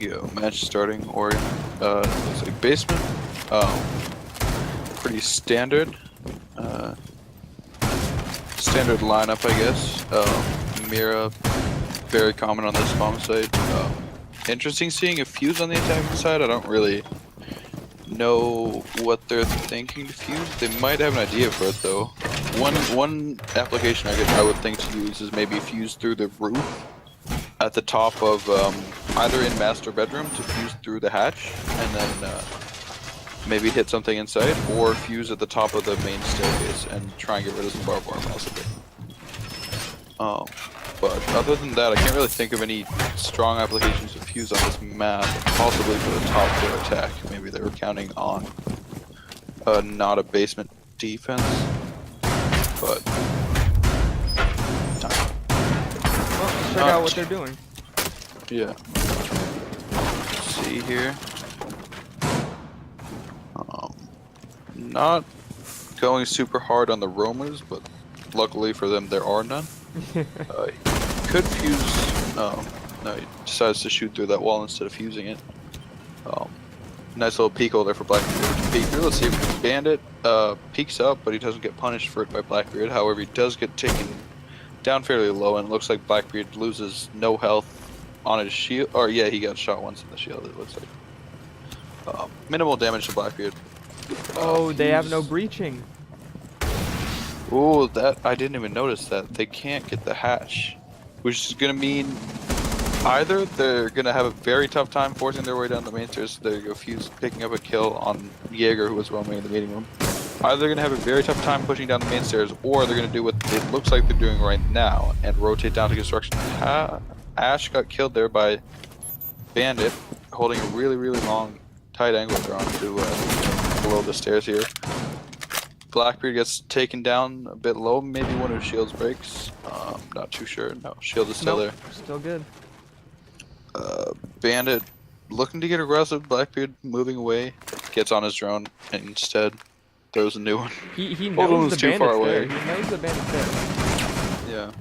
go. Match starting Oregon. Looks like basement. Pretty standard. Standard lineup, I guess. Mira, very common on this bomb site. Interesting seeing a fuse on the attacking side. I don't really know what they're thinking to fuse. They might have an idea for it though. One application I would think to use is maybe fuse through the roof at the top of either in master bedroom to fuse through the hatch and then maybe hit something inside, or fuse at the top of the main staircase and try and get rid of some barbed wire possibly. But other than that, I can't really think of any strong applications of fuse on this map, possibly for the top floor attack. Maybe they were counting on not a basement defense, but Well, let's check out what they're doing. Yeah. Let's see here. Not going super hard on the roamers, but luckily for them there are none. Could fuse. No, he decides to shoot through that wall instead of fusing it. Nice little peek hole there for Blackbeard. Let's see if Bandit peeks up, but he doesn't get punished for it by Blackbeard. However, he does get taken down fairly low, and it looks like Blackbeard loses no health on his shield. Or yeah, he got shot once in the shield. It looks like minimal damage to Blackbeard. Oh, they have no breaching. Oh, that I didn't even notice that. They can't get the hatch, which is gonna mean either they're gonna have a very tough time forcing their way down the main stairs. So there you go, Fuse picking up a kill on Jaeger, who was roaming in the meeting room. Either they're gonna have a very tough time pushing down the main stairs, or they're gonna do what it looks like they're doing right now and rotate down to construction. Ash got killed there by Bandit, holding a really long tight angle there onto below the stairs here. Blackbeard gets taken down a bit low, maybe one of his shields breaks. Not too sure. No, shield is still there. Still good. Bandit looking to get aggressive. Blackbeard moving away, gets on his drone and instead throws a new one. He knows the too far bandit's there. away. He knows the bandit's there. Yeah.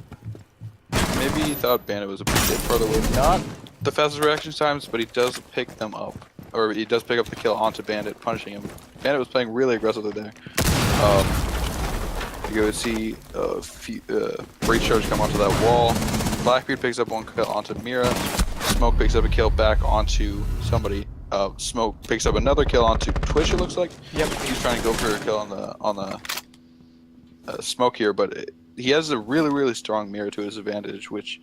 Maybe he thought Bandit was a bit further away. Not the fastest reaction times, but he does pick them up. Or he does pick up the kill onto Bandit, punishing him. Bandit was playing really aggressively there. You go see breach charge come onto that wall. Blackbeard picks up one kill onto Mira. Smoke picks up a kill back onto somebody. Smoke picks up another kill onto Twitch. It looks like. Yep. He's trying to go for a kill on the Smoke here, but he has a really strong Mira to his advantage. Which,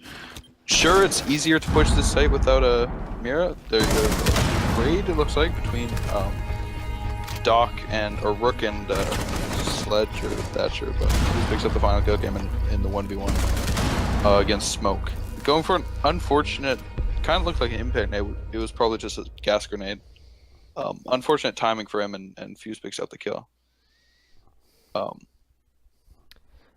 sure, it's easier to push this site without a Mira. There's a raid, it looks like, between Doc or Rook and Sledge or Thatcher, but he picks up the final kill game in the 1v1 against Smoke. Going for an unfortunate, kind of looked like an impact nade. It was probably just a gas grenade. Unfortunate timing for him, and Fuse picks up the kill.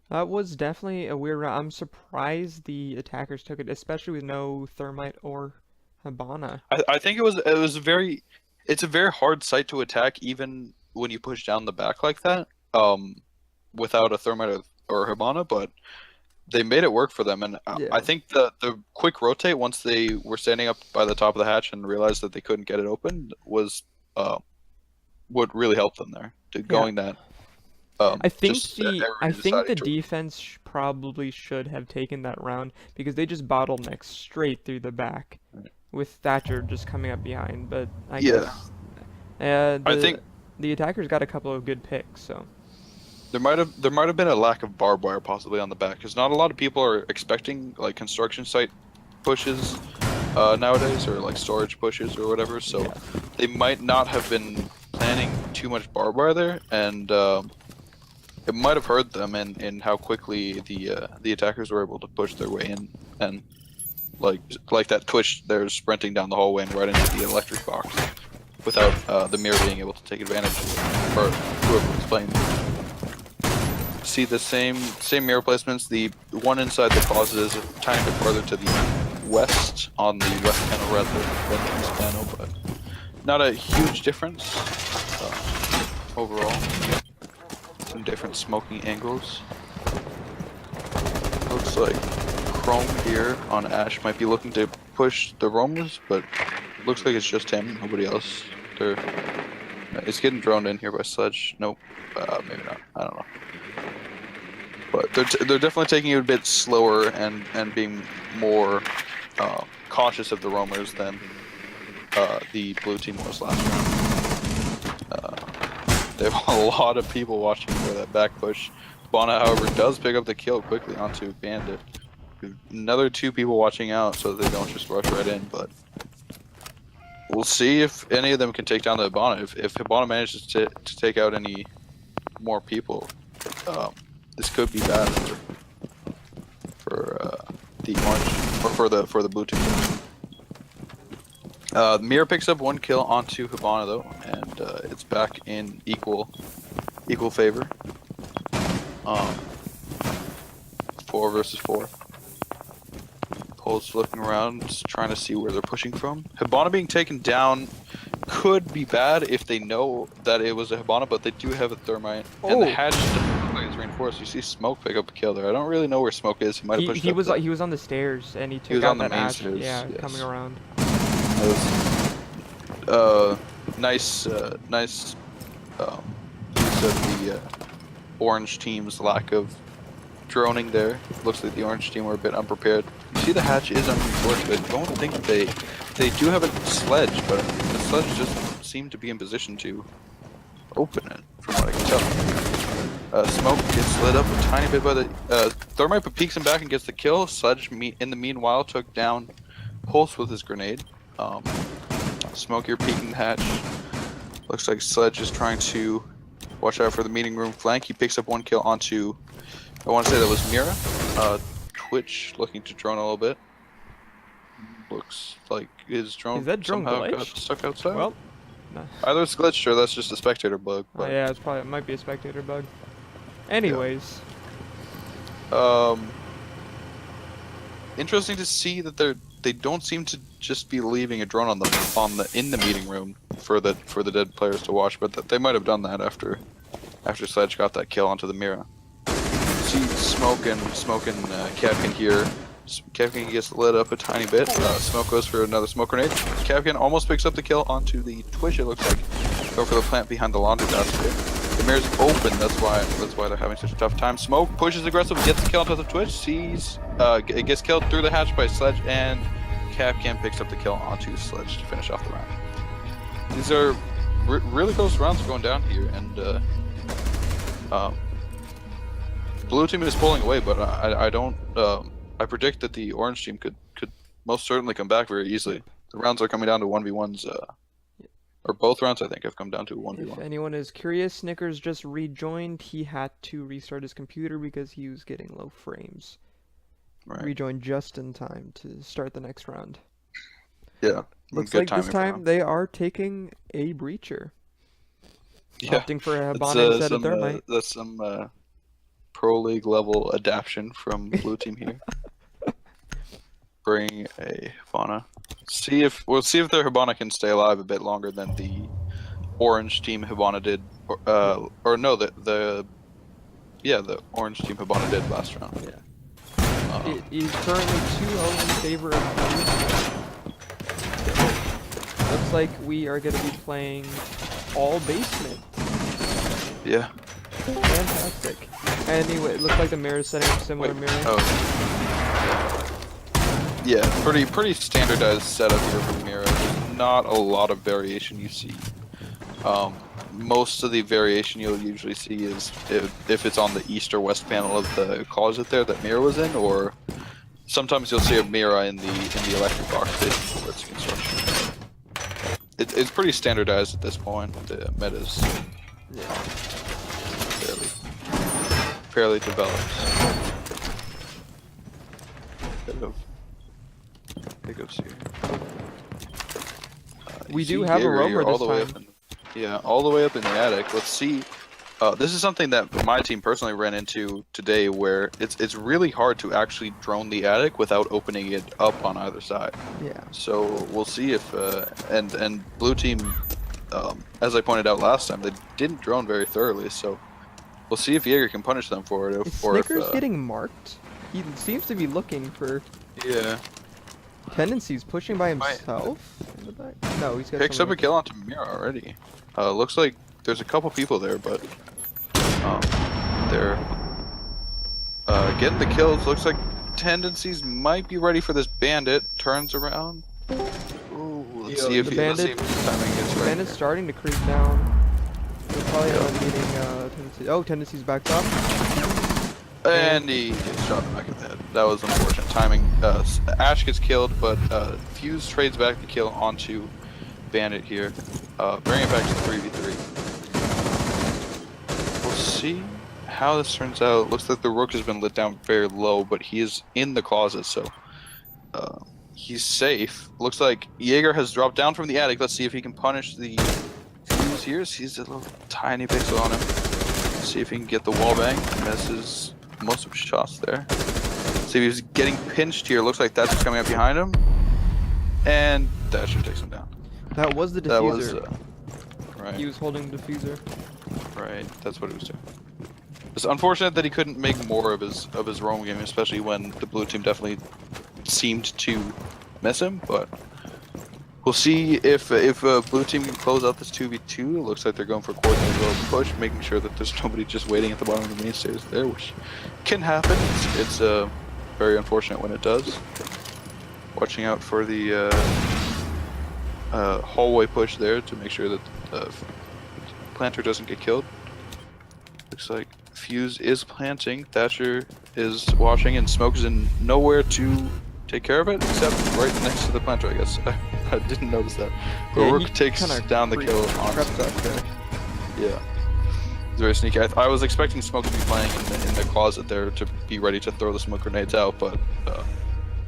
That was definitely a weird round. I'm surprised the attackers took it, especially with no thermite or Habana. I think it was a very, it's a very hard site to attack even when you push down the back like that, without a thermite or Habana, but they made it work for them, and Yeah. I think the quick rotate once they were standing up by the top of the hatch and realized that they couldn't get it open was what really helped them there to going that. I think everybody the decided to- defense probably should have taken that round because they just bottlenecked straight through the back, with Thatcher just coming up behind. But I guess I think the attackers got a couple of good picks. So there might have been a lack of barbed wire possibly on the back, because not a lot of people are expecting like construction site pushes nowadays, or like storage pushes or whatever. So yeah. they might not have been planning too much barbed wire there, and it might have hurt them in how quickly the attackers were able to push their way in, and like that Twitch, they're sprinting down the hallway and right into the electric box without the mirror being able to take advantage of it, or whoever was playing. See the same mirror placements. The one inside the closet is a tiny bit further to the west on the west panel rather than east panel, but not a huge difference overall. Some different smoking angles. Looks like Chrome here on Ash might be looking to push the roamers, but looks like it's just him, nobody else. They're it's getting droned in here by Sledge. Nope, maybe not. I don't know. But they're definitely taking it a bit slower and being more cautious of the roamers than the blue team was last round. They have a lot of people watching for that back push. Hibana, however, does pick up the kill quickly onto Bandit. Another 2 people watching out so they don't just rush right in, but we'll see if any of them can take down the Hibana. If Hibana manages to take out any more people, this could be bad for the orange or for the blue team. Mira picks up 1 kill onto Hibana though, and it's back in equal favor. 4 versus 4. Poles looking around, just trying to see where they're pushing from. Hibana being taken down could be bad if they know that it was a Hibana, but they do have a thermite, and the hatch is reinforced. You see Smoke pick up a kill there. I don't really know where Smoke is. He might have pushed. He was on the stairs, and he took out that ash. Stairs, yeah, yes. coming around. Nice use of the orange team's lack of droning there. Looks like the orange team were a bit unprepared. You see the hatch is unreinforced, but don't think that they do have a sledge, but the sledge just seemed to be in position to open it, from what I can tell. Smoke gets lit up a tiny bit by the Thermite, but peeks him back and gets the kill. Sledge, in the meanwhile, took down Pulse with his grenade. Smoke here peeking the hatch. Looks like Sledge is trying to watch out for the meeting room flank. He picks up 1 kill onto, I want to say that was Mira. Twitch looking to drone a little bit. Looks like his drone, is that drone somehow glitched? got stuck outside. Well, no. Either it's glitched or that's just a spectator bug. But, yeah, it might be a spectator bug. Anyways. Yeah. Interesting to see that they don't seem to just be leaving a drone in the meeting room for the dead players to watch, but they might have done that after Sledge got that kill onto the Mira. See Smoke and Capkin here. Capkin gets lit up a tiny bit. Smoke goes for another smoke grenade. Capkin almost picks up the kill onto the Twitch, it looks like. Go for the plant behind the laundry basket. The Mira's open, that's why they're having such a tough time. Smoke pushes aggressive, gets the kill onto the Twitch, it gets killed through the hatch by Sledge, and Capcan picks up the kill onto Sledge to finish off the round. These are really close rounds going down here, and blue team is pulling away, but I predict that the orange team could most certainly come back very easily. The rounds are coming down to 1v1s, or both rounds I think have come down to 1v1. If anyone is curious, Snickers just rejoined. He had to restart his computer because he was getting low frames. Right. Rejoined just in time to start the next round. Yeah. Looks like this time they are taking a breacher. Yeah. Opting for a Hibana instead of Thermite. That's some Pro League level adaptation from blue team here. Bring a Hibana. We'll see if their Hibana can stay alive a bit longer than the orange team Hibana did, or no, the orange team Hibana did last round. Yeah. It is currently 2-0 in favor of blue. Looks like we are going to be playing all basement. Yeah. Fantastic. Anyway, it looks like the mirror is setting up similar mirror. Oh. Yeah, pretty standardized setup here for Mira. There's not a lot of variation you see. Most of the variation you'll usually see is if it's on the east or west panel of the closet there that Mira was in, or sometimes you'll see a Mira in the electric box station for its construction. It's pretty standardized at this point. The meta's fairly developed. Bit of pickups here. We do have a roamer this time. All the way up in the attic. Let's see. This is something that my team personally ran into today, where it's really hard to actually drone the attic without opening it up on either side. Yeah. So we'll see if and blue team, as I pointed out last time, they didn't drone very thoroughly. So we'll see if Jaeger can punish them for it. Is Snickers getting marked? He seems to be looking for. Yeah. Tendencies pushing by himself. in the back? No, he's got Picks up someone a kill onto Mira already. Looks like there's a couple people there, but they're getting the kills. Looks like Tendencies might be ready for this bandit. Turns around. Ooh, let's see if his timing is right. Bandit's starting to creep down. We'll probably end up meeting Tendencies. Oh, Tendencies backed up. And he gets shot in the back of the head. That was unfortunate timing. Ash gets killed, but Fuse trades back the kill onto Bandit here, bringing it back to 3v3. We'll see how this turns out. Looks like the Rook has been lit down very low, but he is in the closet, so he's safe. Looks like Jaeger has dropped down from the attic. Let's see if he can punish the Fuse here. Sees a little tiny pixel on him. See if he can get the wall bang. Misses most of his shots there. See if he's getting pinched here. Looks like Thatcher's coming up behind him. And Thatcher takes him down. That was the diffuser. That was, right. He was holding the diffuser. Right, that's what he was doing. It's unfortunate that he couldn't make more of his roam game, especially when the blue team definitely seemed to miss him, but we'll see if blue team can close out this 2v2. It looks like they're going for a coordinated little push, making sure that there's nobody just waiting at the bottom of the main stairs there, which can happen. It's very unfortunate when it does. Watching out for the hallway push there to make sure that Planter doesn't get killed. Looks like Fuse is planting, Thatcher is watching, and Smoke is in nowhere to take care of it, except right next to the Planter, I guess. I didn't notice that. Yeah, Rook takes down the kill on there. Yeah. It's very sneaky. I was expecting Smoke to be playing in the closet there to be ready to throw the smoke grenades out, but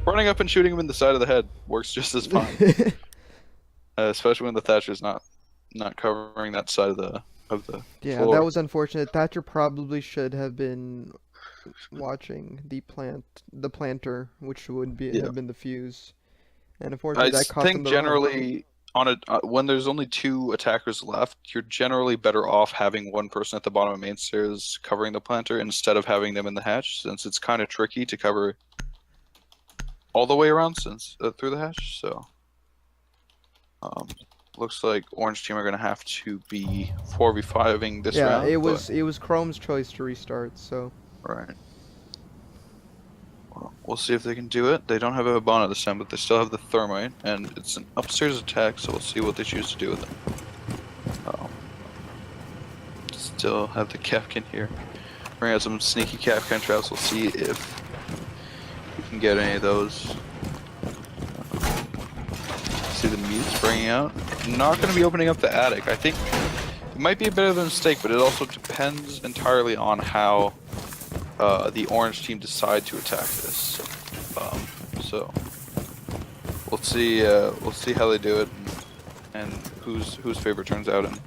running up and shooting him in the side of the head works just as fine. Especially when the Thatcher's not covering that side of the floor. That was unfortunate. Thatcher probably should have been watching the planter, which would have been the Fuse. And unfortunately, that cost him the generally when there's only 2 attackers left, you're generally better off having one person at the bottom of main stairs covering the planter instead of having them in the hatch, since it's kind of tricky to cover all the way around through the hatch. So looks like Orange team are gonna have to be 4v5ing this round. Yeah, it was Chrome's choice to restart. So right. Well, we'll see if they can do it. They don't have a Hibana this time, but they still have the Thermite, and it's an upstairs attack, so we'll see what they choose to do with it. Still have the Kapkan here. Bring out some sneaky Kapkan traps. We'll see if we can get any of those. See the mutes bringing out. Not going to be opening up the attic. I think it might be a bit of a mistake, but it also depends entirely on how the Orange team decide to attack this. So we'll see how they do it and whose favor turns out. And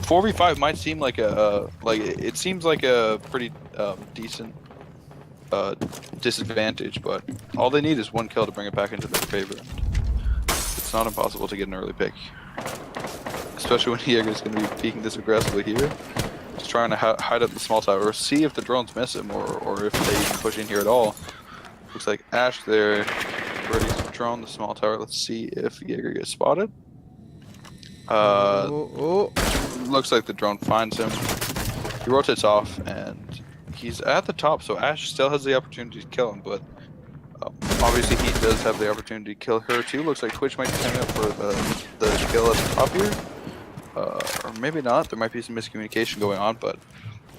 4v5 might seem like it seems like a pretty decent disadvantage, but all they need is one kill to bring it back into their favor. It's not impossible to get an early pick, especially when Jaeger's going to be peeking this aggressively here. Just trying to hide up the small tower, or see if the drones miss him, or if they even push in here at all. Looks like Ash there, ready to drone the small tower. Let's see if Jaeger gets spotted. Looks like the drone finds him. He rotates off, and he's at the top, so Ash still has the opportunity to kill him, but obviously he does have the opportunity to kill her too. Looks like Twitch might be coming up for the kill at the top here. Or maybe not. There might be some miscommunication going on, but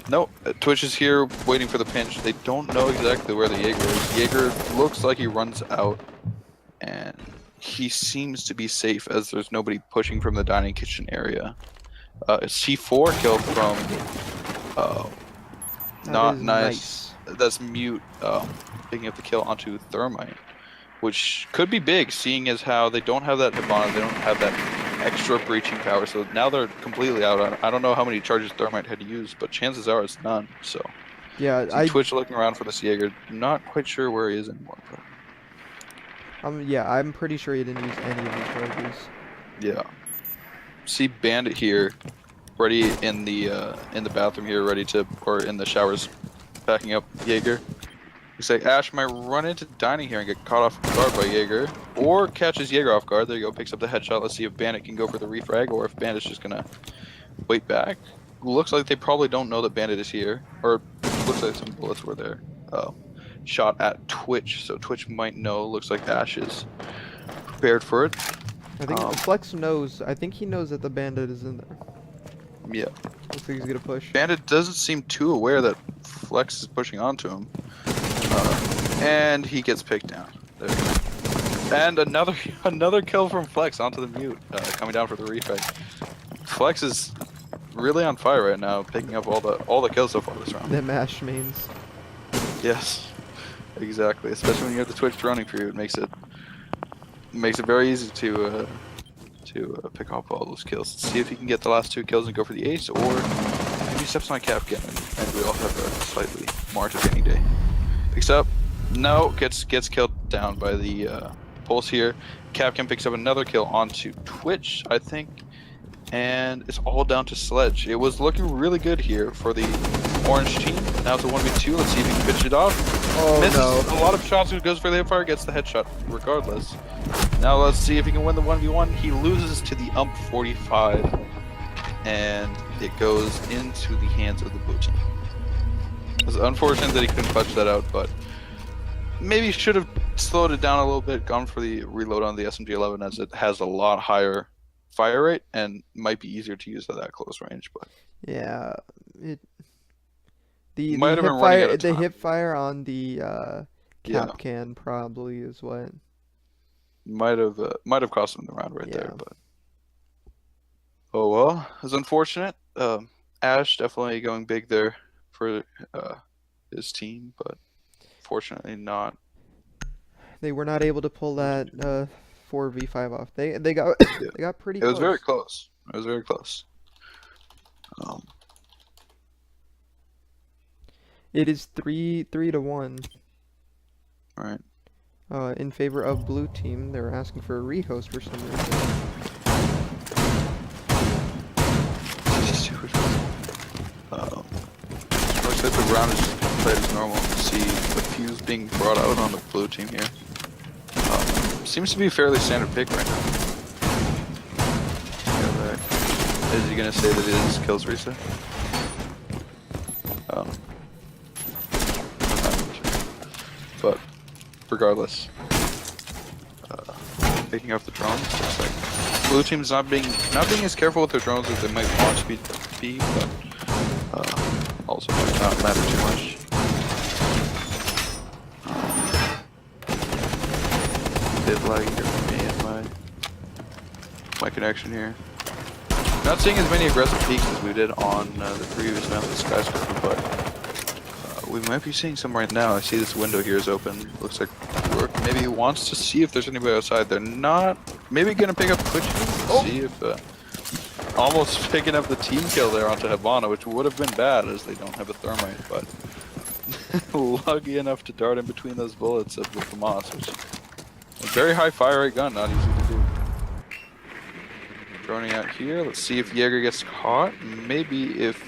no. Twitch is here waiting for the pinch. They don't know exactly where the Jaeger is. Jaeger looks like he runs out, and he seems to be safe as there's nobody pushing from the dining kitchen area. C4 kill from not nice. That's Mute picking up the kill onto Thermite, which could be big, seeing as how they don't have that Hibana, they don't have that extra breaching power, so now they're completely out. I don't know how many charges Thermite had to use, but chances are it's none. So yeah, Twitch looking around for this Jaeger, not quite sure where he is anymore. But I'm pretty sure he didn't use any of his charges. Yeah. See Bandit here, ready in the bathroom here, ready to, or in the showers, backing up Jaeger. Looks like Ash might run into Dining here and get caught off guard by Jaeger, or catches Jaeger off guard. There you go, picks up the headshot. Let's see if Bandit can go for the refrag, or if Bandit's just gonna wait back. Looks like they probably don't know that Bandit is here, or looks like some bullets were there. Shot at Twitch, so Twitch might know. Looks like Ash is prepared for it. I think Flex knows. I think he knows that the Bandit is in there. Yeah. Looks like he's gonna push. Bandit doesn't seem too aware that Flex is pushing onto him. And he gets picked down. There we go. And another kill from Flex onto the mute, coming down for the refrag. Flex is really on fire right now, picking up all the kills so far this round. The mash mains. Yes, exactly. Especially when you have the Twitch running for you, it makes it very easy to pick up all those kills. Let's see if he can get the last 2 kills and go for the ace, or maybe he steps on a cap again, and we all have a slightly more entertaining day. Picks up, no, gets killed down by the pulse here. Capcan picks up another kill onto Twitch, I think, and it's all down to Sledge. It was looking really good here for the orange team. Now it's a 1v2. Let's see if he can finish it off. Oh, misses no. a lot of shots. Who goes for the hipfire, gets the headshot regardless. Now let's see if he can win the 1v1. He loses to the UMP 45, and it goes into the hands of the blue team. It was unfortunate that he couldn't clutch that out, but maybe should have slowed it down a little bit, gone for the reload on the SMG-11, as it has a lot higher fire rate and might be easier to use at that close range. But yeah, the hip fire on the cap can probably is what might have cost him the round right there. But oh well, it was unfortunate. Ash definitely going big there for his team, but fortunately not. They were not able to pull that 4v5 off. They got they got pretty close. It was very close. It was very close. It is 3-1. Right. In favor of blue team. They're asking for a rehost for some reason. Looks like the round is just played as normal. See the fuse being brought out on the blue team here. Seems to be a fairly standard pick right now. Is he gonna say that it is kills reset? But regardless, picking up the drones. Looks like blue team's not being as careful with their drones as they might want to be, but also might not matter too much. Bit laggy here for me and my connection here. Not seeing as many aggressive peaks as we did on the previous map of the skyscraper, but we might be seeing some right now. I see this window here is open. Looks like maybe he wants to see if there's anybody outside. They're not. Maybe gonna pick up Twitch. See if almost picking up the team kill there onto Habana, which would have been bad as they don't have a thermite, but lucky enough to dart in between those bullets of the FAMAS, which is a very high fire rate gun, not easy to do. Droning out here. Let's see if Jaeger gets caught. Maybe if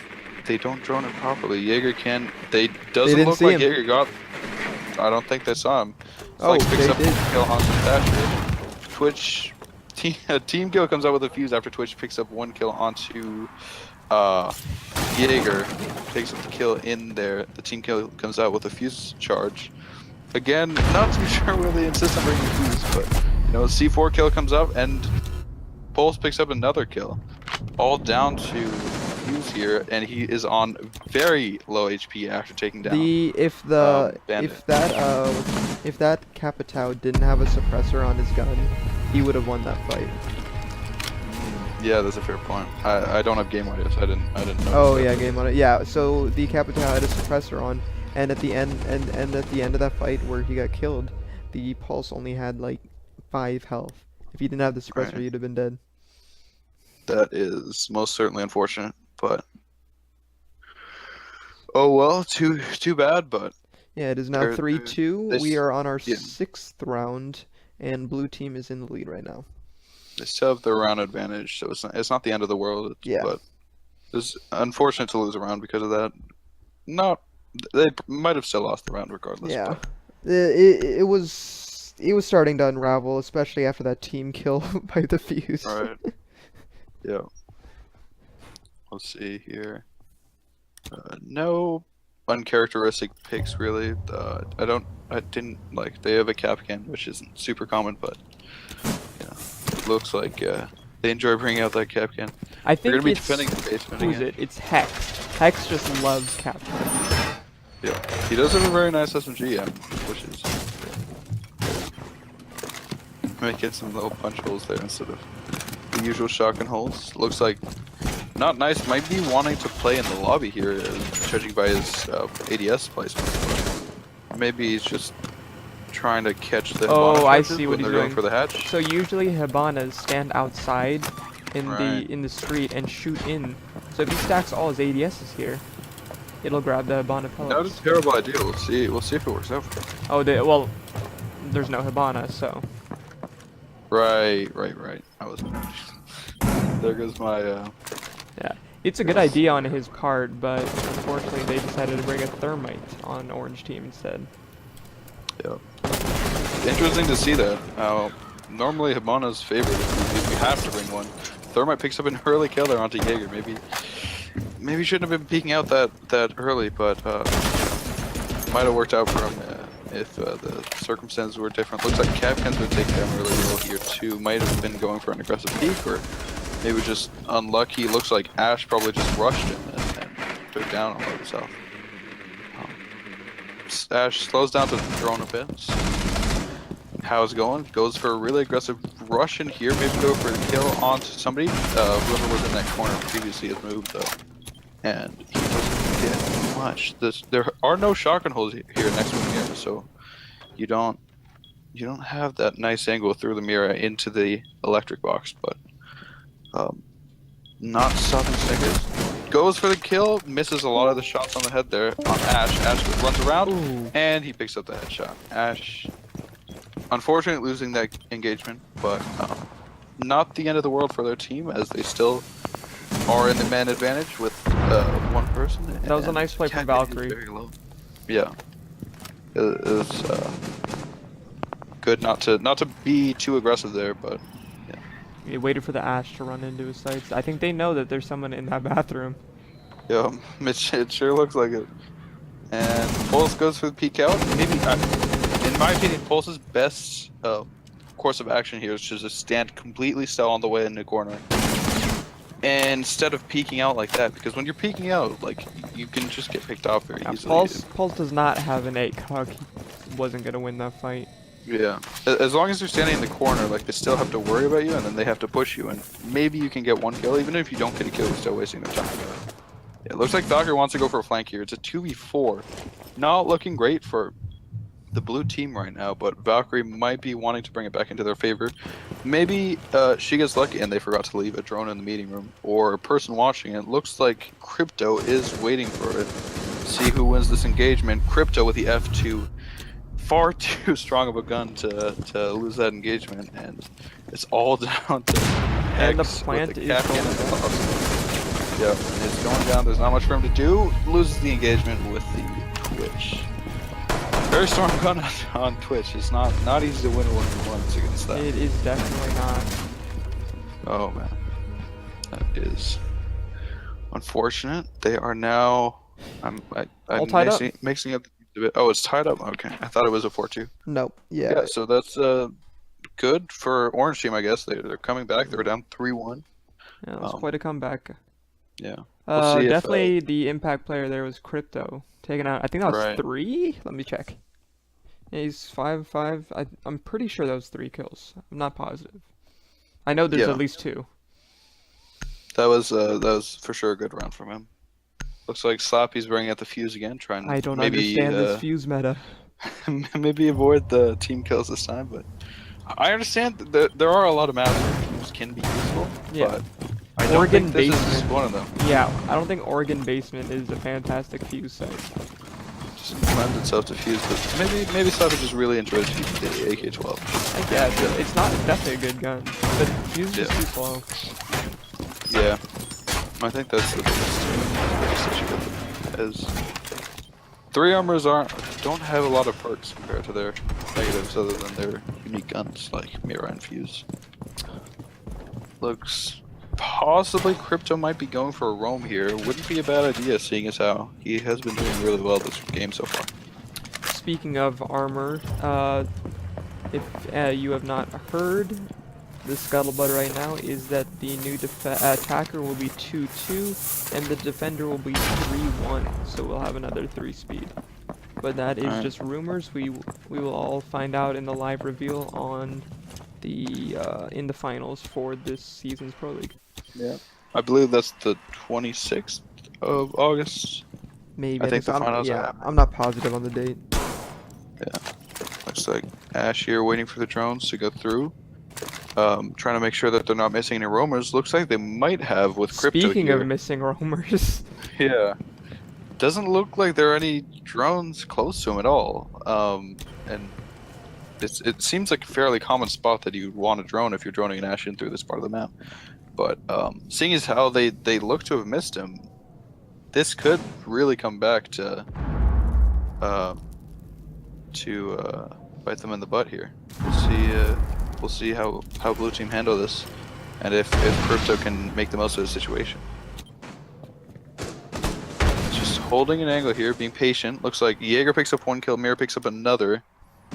they don't drone it properly, Jaeger can. Doesn't look like Jaeger got. I don't think they saw him. Flex picks up the kill on Thatcher. Twitch team kill comes out with a fuse after Twitch picks up 1 kill onto Jaeger. Takes up the kill in there. The team kill comes out with a fuse charge. Again, not too sure where they insist on bringing the fuse, but you know, C4 kill comes up and Pulse picks up another kill. All down to Fuse here, and he is on very low HP after taking down if that Capitao didn't have a suppressor on his gun, he would have won that fight. Yeah, that's a fair point. I don't have game audio, so I didn't know. Oh yeah, game audio. Yeah, so the Capitao had a suppressor on, and at the end at the end of that fight where he got killed, the Pulse only had like 5 health. If he didn't have the suppressor, he'd have been dead. That is most certainly unfortunate, but oh well, too bad. But yeah, it is now 3-2. We are on our 6th round, and blue team is in the lead right now. They still have the round advantage, so it's not the end of the world. But it's unfortunate to lose a round because of that. Not They might have still lost the round regardless. Yeah. But It was starting to unravel, especially after that team kill by the fuse. right. Yeah. Let's see here. No uncharacteristic picks really. I didn't like. They have a Capcan, which isn't super common, but you know, it looks like they enjoy bringing out that Capcan. I They're think gonna be it's defending the basement who's again. it? It's Hex. Hex just loves Captain. Yeah, he does have a very nice SMG, which is making some little punch holes there instead of the usual shotgun holes. Looks like not nice. Might be wanting to play in the lobby here, judging by his ADS placement. Maybe he's just trying to catch the Oh, Hibana I charges see when what he's they're going doing. for the hatch. So usually Hibanas stand outside in Right. the street and shoot in. So if he stacks all his ADSs here, it'll grab the Hibana Not pellets. a terrible idea. We'll see. We'll see if it works out for him. Oh, well, there's no Hibana, so. Right. I was. There goes my. Yeah, it's a good idea on his part, but unfortunately they decided to bring a thermite on orange team instead. Yeah. Interesting to see that. Normally Hibana's favored if you have to bring one. Thermite picks up an early kill there onto Jaeger. Maybe shouldn't have been peeking out that early, but might have worked out for him if the circumstances were different. Looks like Capcan's been taken down really well here too. Might have been going for an aggressive peek, or maybe just unlucky. Looks like Ash probably just rushed him and took down a lot of himself. Ash slows down to drone a bit. How's it going? Goes for a really aggressive rush in here. Maybe go for a kill onto somebody. Whoever was in that corner previously has moved though, and he doesn't get much. There are no shotgun holes here next to the mirror, so you don't have that nice angle through the mirror into the electric box. But not stopping Snickers. Goes for the kill, misses a lot of the shots on the head there on Ash. Ash runs around, and he picks up the headshot. Ash, unfortunately, losing that engagement, but not the end of the world for their team, as they still are in the man advantage with one person. That was a nice play from Valkyrie. Very low. Yeah, it was good not to be too aggressive there, but. He waited for the Ash to run into his sights. I think they know that there's someone in that bathroom. Yeah, it sure looks like it. And Pulse goes for the peek out. Maybe, in my opinion, Pulse's best course of action here is just to stand completely still on the way in the corner. And instead of peeking out like that, because when you're peeking out, like, you can just get picked off very easily. Pulse does not have an 8 cog. He wasn't going to win that fight. Yeah, as long as you're standing in the corner, like, they still have to worry about you, and then they have to push you, and maybe you can get one kill. Even if you don't get a kill, you're still wasting their time. Yeah, it looks like Valkyrie wants to go for a flank here. It's a 2v4. Not looking great for the blue team right now, but Valkyrie might be wanting to bring it back into their favor. Maybe she gets lucky and they forgot to leave a drone in the meeting room, or a person watching it. Looks like Crypto is waiting for it. See who wins this engagement. Crypto with the F2. Far too strong of a gun to lose that engagement, and it's all down to And the X plant with the is Capcan. going down. Yep, it's going down. There's not much for him to do. Loses the engagement with the Twitch. Very strong gun on Twitch. It's not easy to win 1v1s against that. It is definitely not. Oh man, that is unfortunate. They are now. I'm All tied up? mixing up. Oh, it's tied up. Okay, I thought it was a 4-2. Nope. Yeah. Yeah, so that's good for Orange team, I guess. They're coming back. They were down 3-1. Yeah, that was quite a comeback. Yeah. We'll see Definitely if, the impact player there was Crypto. Taken out, I think that was Right. 3? Let me check. Yeah, he's 5-5. I'm pretty sure that was 3 kills. I'm not positive. I know there's Yeah. at least 2. that was for sure a good round from him. Looks like Sloppy's bringing out the fuse again, trying I don't maybe, understand this fuse meta. maybe avoid the team kills this time, but I understand that there are a lot of maps where fuse can be useful, Yeah. but I don't Oregon think this is Basement. one of them. Yeah, I don't think Oregon Basement is a fantastic fuse site. Just lends itself to fuse, but maybe Sloppy just really enjoys the AK-12. I guess it's not definitely a good gun, but fuse is too slow. Yeah, I think that's the biggest issue with it. Is 3 armors don't have a lot of perks compared to their negatives other than their unique guns like Mira and Fuse. Looks possibly Crypto might be going for a roam here. Wouldn't be a bad idea seeing as how he has been doing really well this game so far. Speaking of armor, if you have not heard, the scuttlebutt right now is that the new attacker will be 2-2 and the defender will be 3-1, so we'll have another 3 speed. But that is just rumors. We will all find out in the live reveal on the in the finals for this season's Pro League. Yeah, I believe that's the 26th of August. Maybe I think the finals. Yeah, I'm not positive on the date. Yeah, looks like Ash here waiting for the drones to go through. Trying to make sure that they're not missing any roamers. Looks like they might have with Crypto Speaking here. of missing roamers. Yeah. Doesn't look like there are any drones close to him at all. And it seems like a fairly common spot that you'd want a drone if you're droning an Ash in through this part of the map. But seeing as how they look to have missed him, this could really come back to bite them in the butt here. We'll see how blue team handle this, and if Crypto can make the most of the situation. Just holding an angle here, being patient. Looks like Jaeger picks up 1 kill, Mira picks up another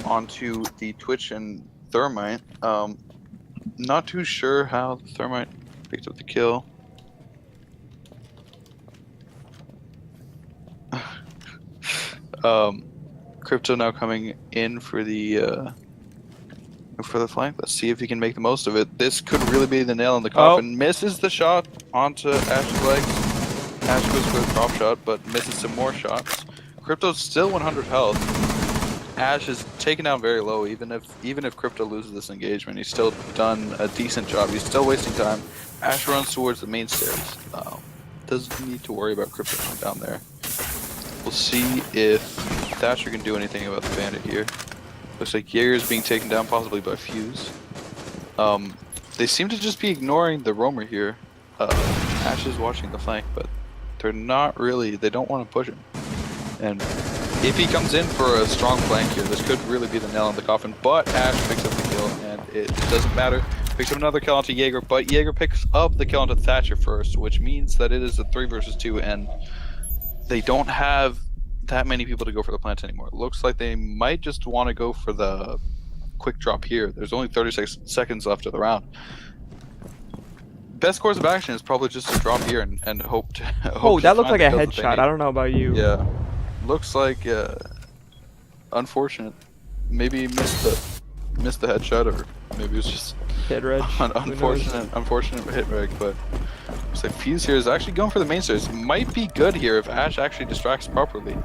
onto the Twitch and Thermite. Not too sure how the Thermite picked up the kill. Crypto now coming in for the flank. Let's see if he can make the most of it. This could really be the nail in the coffin. Misses the shot onto Ash's legs. Ash goes for the drop shot, but misses some more shots. Crypto's still 100 health. Ash is taken down very low. Even if Crypto loses this engagement, he's still done a decent job. He's still wasting time. Ash runs towards the main stairs. Doesn't need to worry about Crypto going down there. We'll see if Thatcher can do anything about the bandit here. Looks like Jaeger is being taken down possibly by Fuse. They seem to just be ignoring the roamer here. Ash is watching the flank, but they're not really, they don't want to push him. And if he comes in for a strong flank here, this could really be the nail in the coffin, but Ash picks up the kill, and it doesn't matter. Picks up another kill onto Jaeger, but Jaeger picks up the kill onto Thatcher first, which means that it is a 3 versus 2, and they don't have that many people to go for the plant anymore. It looks like they might just want to go for the quick drop here. There's only 36 seconds left of the round. Best course of action is probably just to drop here and hope to. Oh, that looked like a headshot. I don't know about you. Yeah, looks like unfortunate. Maybe missed the headshot, or maybe it was just hit reg. Unfortunate hit reg, but. So Fuse here is actually going for the main stairs. Might be good here if Ash actually distracts properly.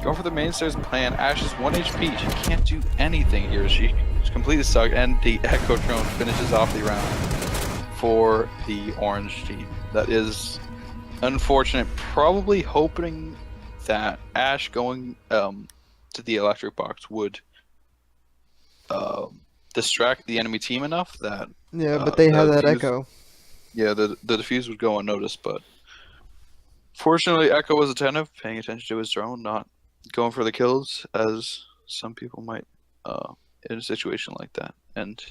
Going for the main stairs plan. Ash is 1 HP. She can't do anything here. She's completely stuck, and the Echo Drone finishes off the round for the orange team. That is unfortunate. Probably hoping that Ash going to the electric box would distract the enemy team enough that but they have that Fuse, Echo. Yeah, the defuse would go unnoticed, but fortunately Echo was attentive, paying attention to his drone, not going for the kills as some people might in a situation like that, and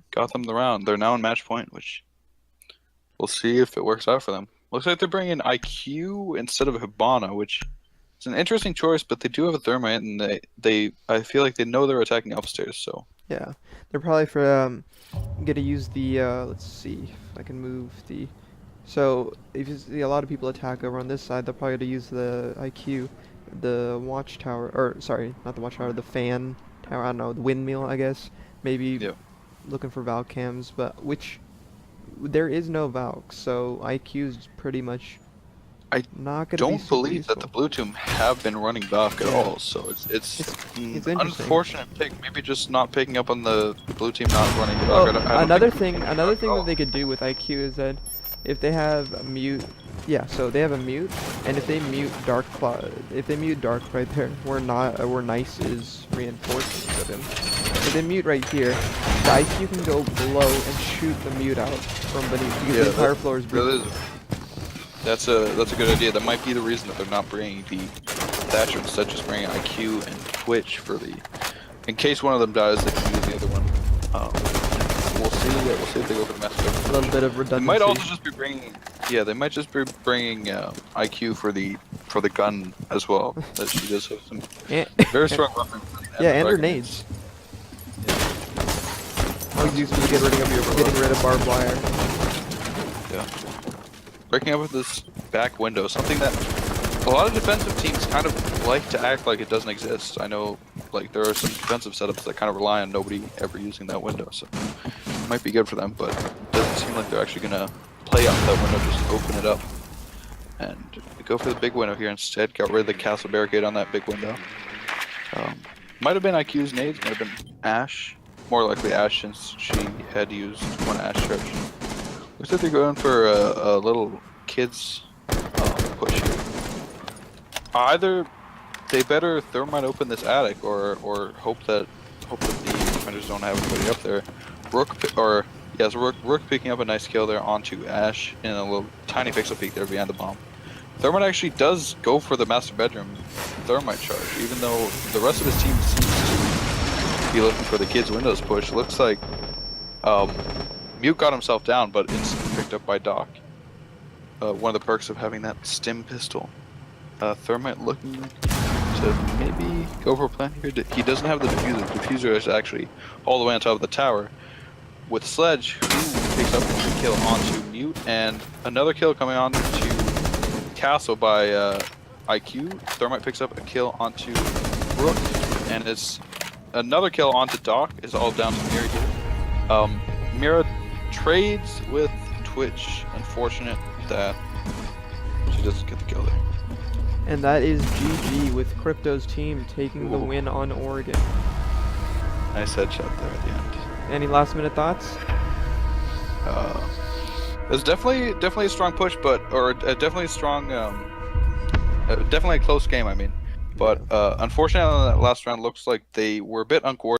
got them the round. They're now in match point, which we'll see if it works out for them. Looks like they're bringing IQ instead of Hibana, which is an interesting choice, but they do have a Thermite, and I feel like they know they're attacking upstairs, so. Yeah, they're probably for gonna use the let's see if I can move the. So if you see a lot of people attack over on this side, they're probably gonna use the IQ, the watchtower, or sorry, not the watchtower, the fan tower. I don't know, the windmill, I guess. Maybe looking for Valk cams, but there is no Valk, so IQ is pretty much. Not gonna don't believe that the blue team have been running Valk at all, so it's unfortunate pick. Maybe just not picking up on the blue team not running Valk. Another thing that they could do with IQ is that if they have a mute, so they have a mute, and if they mute Dark right there, where Nice is reinforcing of him. If they mute right here, the IQ can go below and shoot the mute out from beneath because the entire floor is breathing. That's a good idea. That might be the reason that they're not bringing the Thatcher instead just bringing IQ and Twitch for the, in case one of them dies, they can use the other one. We'll see. We'll see if they go for the master. A little bit of redundancy. They might also just be bringing, yeah, they might just be bringing IQ for the gun as well. That she does have some very strong weapons. Yeah, and her nades. Always used to getting rid of barbed wire. Yeah. Breaking up with this back window, something that a lot of defensive teams kind of like to act like it doesn't exist. I know, like, there are some defensive setups that kind of rely on nobody ever using that window, so it might be good for them, but it doesn't seem like they're actually gonna play out that window, just open it up. And we go for the big window here instead, got rid of the castle barricade on that big window. Might have been IQ's nades, might have been Ash. More likely Ash, since she had used one Ash charge. Looks like they're going for a little kids push here. Either they better thermite open this attic, or hope that the defenders don't have anybody up there. Rook picking up a nice kill there onto Ash in a little tiny pixel peek there behind the bomb. Thermite actually does go for the master bedroom thermite charge, even though the rest of his team seems to be looking for the kids' windows push. Looks like Mute got himself down, but instantly picked up by Doc. One of the perks of having that stim pistol. Thermite looking to maybe go for a plan here. He doesn't have the diffuser. The diffuser is actually all the way on top of the tower. With Sledge, who picks up a kill onto Mute, and another kill coming on to Castle by IQ. Thermite picks up a kill onto Rook, and it's another kill onto Doc. Is all down to Mira here. Mira trades with Twitch. Unfortunate that she doesn't get the kill there. And that is GG with Crypto's team taking the win on Oregon. Nice headshot there at the end. Any last minute thoughts? It's definitely a strong push, or definitely a strong, definitely a close game. I mean, but unfortunately, on that last round, looks like they were a bit uncoordinated.